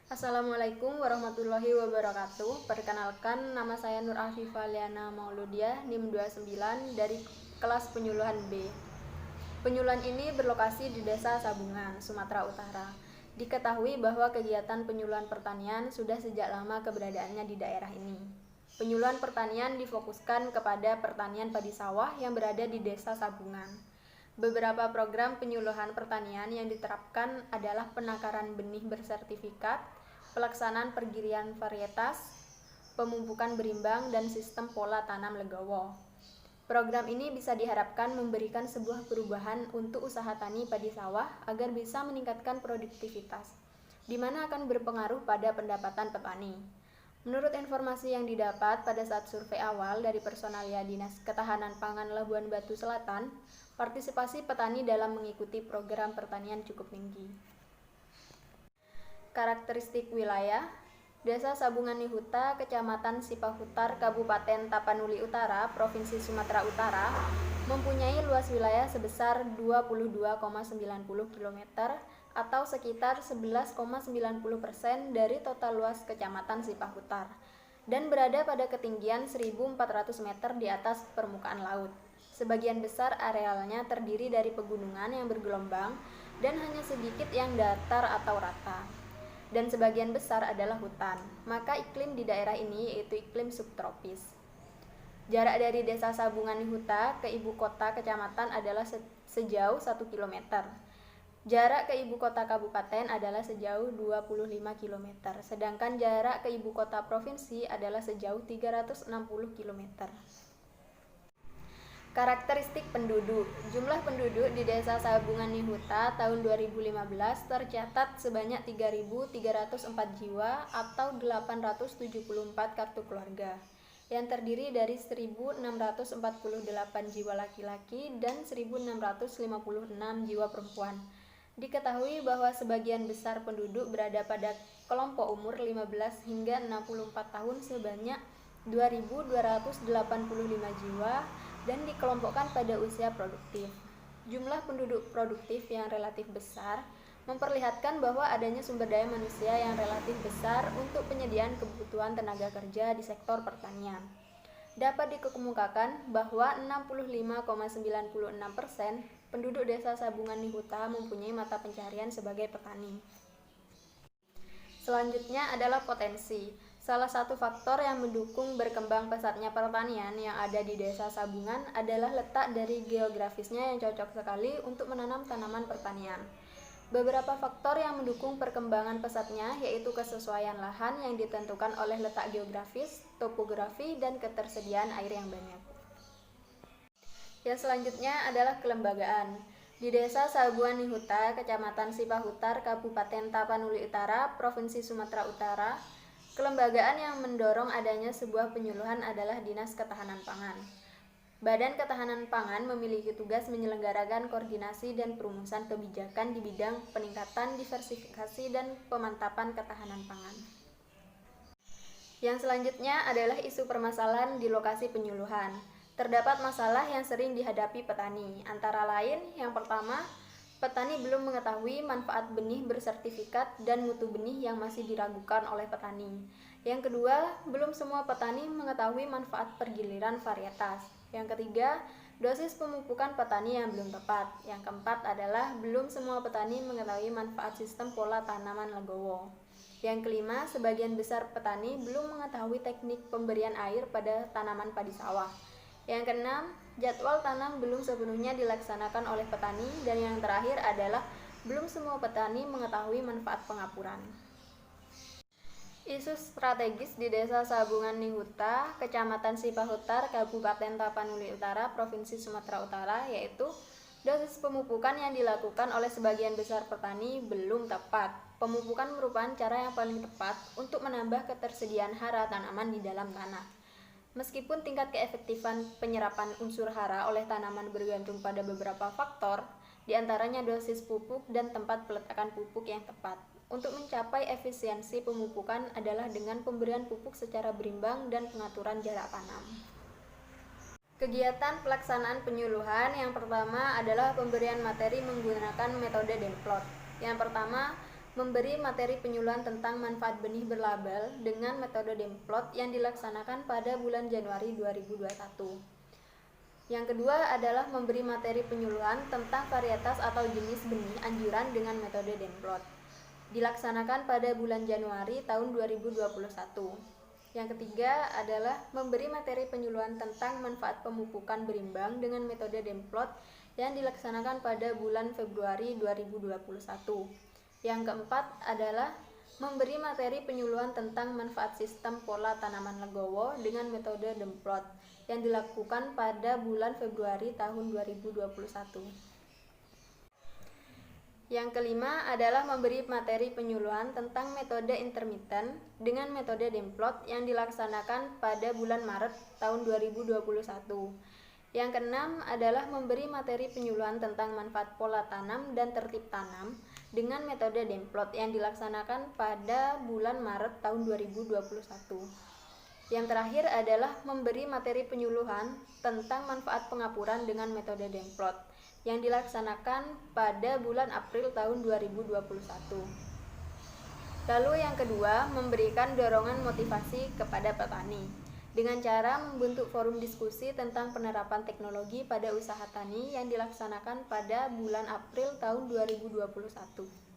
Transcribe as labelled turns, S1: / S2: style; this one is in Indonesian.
S1: Assalamualaikum warahmatullahi wabarakatuh. Perkenalkan, nama saya Nur Afifah Liana Mauludiah, NIM 29 dari kelas penyuluhan B. Penyuluhan ini berlokasi di Desa Sabungan, Sumatera Utara. Diketahui bahwa kegiatan penyuluhan pertanian sudah sejak lama keberadaannya di daerah ini. Penyuluhan pertanian difokuskan kepada pertanian padi sawah yang berada di Desa Sabungan. Beberapa program penyuluhan pertanian yang diterapkan adalah penakaran benih bersertifikat, pelaksanaan pergirian varietas, pemupukan berimbang, dan sistem pola tanam legowo. Program ini bisa diharapkan memberikan sebuah perubahan untuk usaha tani padi sawah agar bisa meningkatkan produktivitas, di mana akan berpengaruh pada pendapatan petani. Menurut informasi yang didapat pada saat survei awal dari personalia Dinas Ketahanan Pangan Labuan Batu Selatan, partisipasi petani dalam mengikuti program pertanian cukup tinggi. Karakteristik wilayah: Desa Sabungan Nihuta, Kecamatan Sipahutar, Kabupaten Tapanuli Utara, Provinsi Sumatera Utara, mempunyai luas wilayah sebesar 22,90 km atau sekitar 11,90% dari total luas Kecamatan Sipahutar dan berada pada ketinggian 1.400 meter di atas permukaan laut. Sebagian besar arealnya terdiri dari pegunungan yang bergelombang dan hanya sedikit yang datar atau rata. Dan sebagian besar adalah hutan, maka iklim di daerah ini yaitu iklim subtropis. Jarak dari Desa Sabungan Nihuta ke ibu kota kecamatan adalah sejauh 1 km. Jarak ke ibu kota kabupaten adalah sejauh 25 km, sedangkan jarak ke ibu kota provinsi adalah sejauh 360 km. Karakteristik penduduk: Jumlah penduduk di Desa Sabungan Nihuta tahun 2015 tercatat sebanyak 3.304 jiwa atau 874 kartu keluarga, yang terdiri dari 1.648 jiwa laki-laki dan 1.656 jiwa perempuan. Diketahui bahwa sebagian besar penduduk berada pada kelompok umur 15 hingga 64 tahun sebanyak 2.285 jiwa dan dikelompokkan pada usia produktif. Jumlah penduduk produktif yang relatif besar memperlihatkan bahwa adanya sumber daya manusia yang relatif besar untuk penyediaan kebutuhan tenaga kerja di sektor pertanian. Dapat dikemukakan bahwa 65,96% penduduk Desa Sabungan Nihuta mempunyai mata pencaharian sebagai petani. Selanjutnya adalah potensi. Salah satu faktor yang mendukung berkembang pesatnya pertanian yang ada di Desa Sabungan adalah letak dari geografisnya yang cocok sekali untuk menanam tanaman pertanian. Beberapa faktor yang mendukung perkembangan pesatnya yaitu kesesuaian lahan yang ditentukan oleh letak geografis, topografi, dan ketersediaan air yang banyak. Yang selanjutnya adalah kelembagaan. Di Desa Sabungan Nihuta, Kecamatan Sipahutar, Kabupaten Tapanuli Utara, Provinsi Sumatera Utara, kelembagaan yang mendorong adanya sebuah penyuluhan adalah Dinas Ketahanan Pangan. Badan Ketahanan Pangan memiliki tugas menyelenggarakan koordinasi dan perumusan kebijakan di bidang peningkatan diversifikasi dan pemantapan ketahanan pangan. Yang selanjutnya adalah isu permasalahan di lokasi penyuluhan. Terdapat masalah yang sering dihadapi petani, antara lain yang pertama, petani belum mengetahui manfaat benih bersertifikat dan mutu benih yang masih diragukan oleh petani. Yang kedua, belum semua petani mengetahui manfaat pergiliran varietas. Yang ketiga, dosis pemupukan petani yang belum tepat. Yang keempat adalah belum semua petani mengetahui manfaat sistem pola tanaman legowo. Yang kelima, sebagian besar petani belum mengetahui teknik pemberian air pada tanaman padi sawah. Yang keenam, jadwal tanam belum sepenuhnya dilaksanakan oleh petani. Dan yang terakhir adalah belum semua petani mengetahui manfaat pengapuran. Isu strategis di Desa Sabungan Nihuta, Kecamatan Sipahutar, Kabupaten Tapanuli Utara, Provinsi Sumatera Utara, yaitu dosis pemupukan yang dilakukan oleh sebagian besar petani belum tepat. Pemupukan merupakan cara yang paling tepat untuk menambah ketersediaan hara tanaman di dalam tanah. Meskipun tingkat keefektifan penyerapan unsur hara oleh tanaman bergantung pada beberapa faktor, diantaranya dosis pupuk dan tempat peletakan pupuk yang tepat. Untuk mencapai efisiensi pemupukan adalah dengan pemberian pupuk secara berimbang dan pengaturan jarak tanam. Kegiatan pelaksanaan penyuluhan yang pertama adalah pemberian materi menggunakan metode Demplot. Yang pertama, memberi materi penyuluhan tentang manfaat benih berlabel dengan metode Demplot yang dilaksanakan pada bulan Januari 2021. Yang kedua adalah memberi materi penyuluhan tentang varietas atau jenis benih anjuran dengan metode Demplot, dilaksanakan pada bulan Januari tahun 2021. Yang ketiga adalah memberi materi penyuluhan tentang manfaat pemupukan berimbang dengan metode Demplot yang dilaksanakan pada bulan Februari 2021. Yang keempat adalah memberi materi penyuluhan tentang manfaat sistem pola tanaman legowo dengan metode Demplot yang dilakukan pada bulan Februari tahun 2021. Yang kelima adalah memberi materi penyuluhan tentang metode intermittent dengan metode Demplot yang dilaksanakan pada bulan Maret tahun 2021. Yang keenam adalah memberi materi penyuluhan tentang manfaat pola tanam dan tertib tanam dengan metode Demplot yang dilaksanakan pada bulan Maret tahun 2021. Yang terakhir adalah memberi materi penyuluhan tentang manfaat pengapuran dengan metode Demplot yang dilaksanakan pada bulan April tahun 2021. Lalu yang kedua, memberikan dorongan motivasi kepada petani dengan cara membentuk forum diskusi tentang penerapan teknologi pada usaha tani yang dilaksanakan pada bulan April tahun 2021.